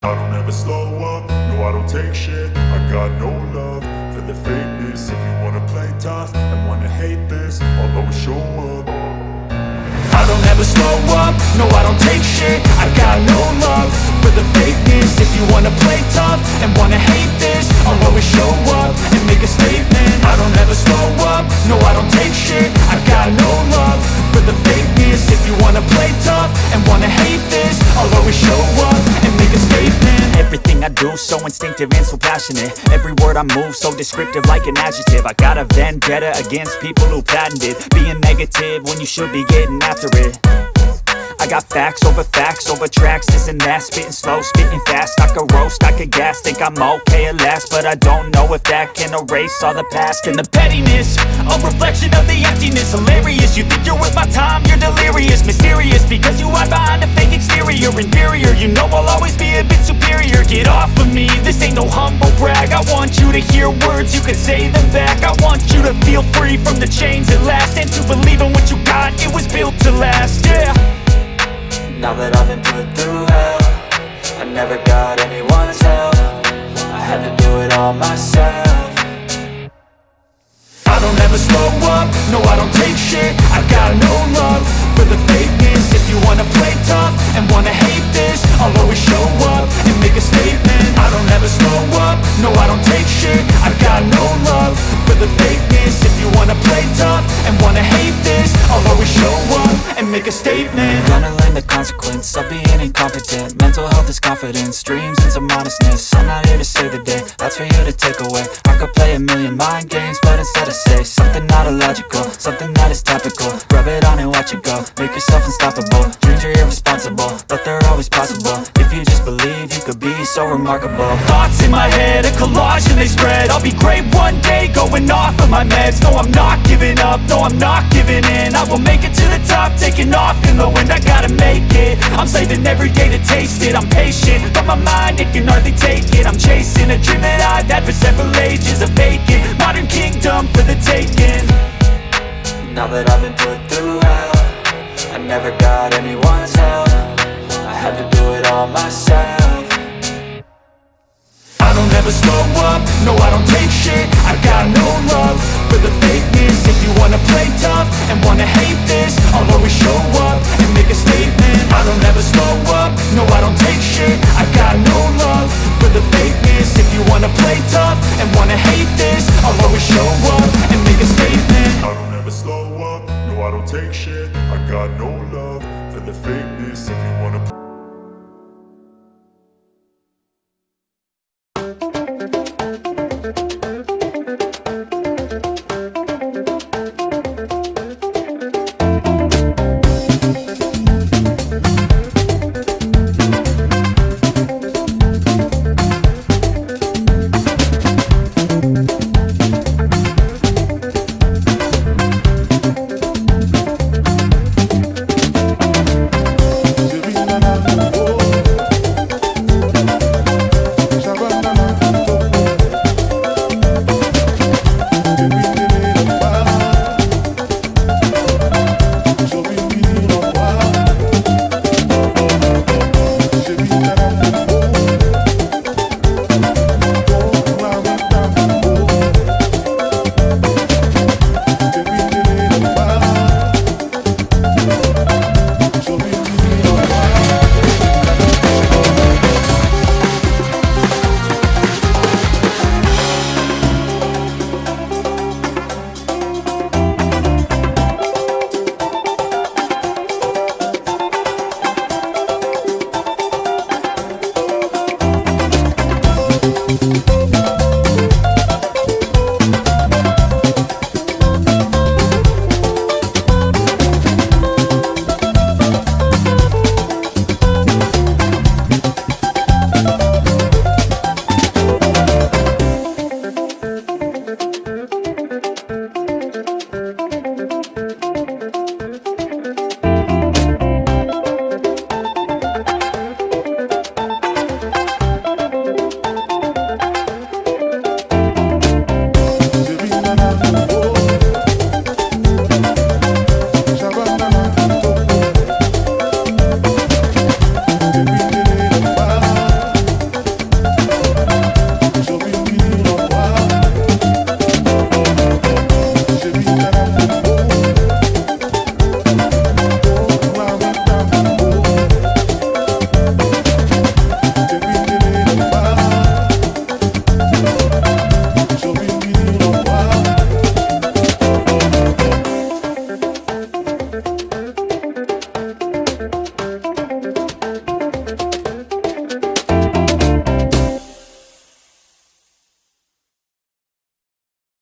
I don't ever slow up, no I don't take shit. I got no love for the fakeness. If you wanna play tough and wanna hate this, I'll always show up. I don't ever slow up, no I don't take shit. I got no love for the fakeness. If you wanna play tough and wanna hate this, I'll always show up and make a statement. I don't ever slow up, no I don't take shit. I got no love for the fakeness. If you wanna play tough and wanna hate this, I'll always show up and make a statement. Everything I do so instinctive and so passionate. Every word I move so descriptive like an adjective. I got a vendetta against people who patented being negative when you should be getting after it. I got facts over tracks, this and that. Spitting slow, spitting fast. I could roast, I could gas. Think I'm okay at last, but I don't know if that can erase all the past. And the pettiness, a reflection of the emptiness. Hilarious, you think you're worth my time, you're delirious. Mysterious, because you hide behind a fake exterior. Inferior, you know I'll always be a bit superior. Get off of me, this ain't no humble brag. I want you to hear words, you can say them back. I want you to feel free from the chains at last, and to believe in what you got, it was built to last, yeah. Now that I've been put through hell, I never got anyone's help. I had to do it all myself. I don't ever slow up, no I don't take shit. I got no love for the fakeness. If you wanna play tough and wanna hate this, I'll always show up and make a statement. I don't ever slow up, no I don't take shit. I got no love for the fakeness. If you wanna play tough and wanna hate this, I'll always show up and make a statement. Gonna learn the consequence of being incompetent. Mental health is confidence, dreams and some honestness. I'm not here to save the day, that's for you to take away. I could play a million mind games, but instead I say something not illogical, something that is topical. Rub it on and watch it go, make yourself unstoppable. Dreams are irresponsible, but they're always possible. If you just believe, you could be so remarkable. Thoughts in my head, a collage and they spread. I'll be great one day, going off of my meds. No, I'm not giving up, no, I'm not giving in. I will make it to the top, taking off in the wind. I gotta make it, I'm saving every day to taste it. I'm patient, but my mind, it can hardly take it. I'm chasing a dream that I've had for several ages. A vacant, modern kingdom for the taking. Now that I've been put through hell, I never got anyone's help. I had to do it all myself. I don't ever slow up, no I don't take shit. I got no love for the fakeness. If you wanna play tough and wanna hate this, I'll always show up and make a statement. I don't ever slow up, no I don't take shit. I got no love for the fakeness. If you wanna play tough and wanna hate this, I'll always show up and make a statement. I don't ever slow up, no I don't take shit. I got no love for the fakeness. If you wanna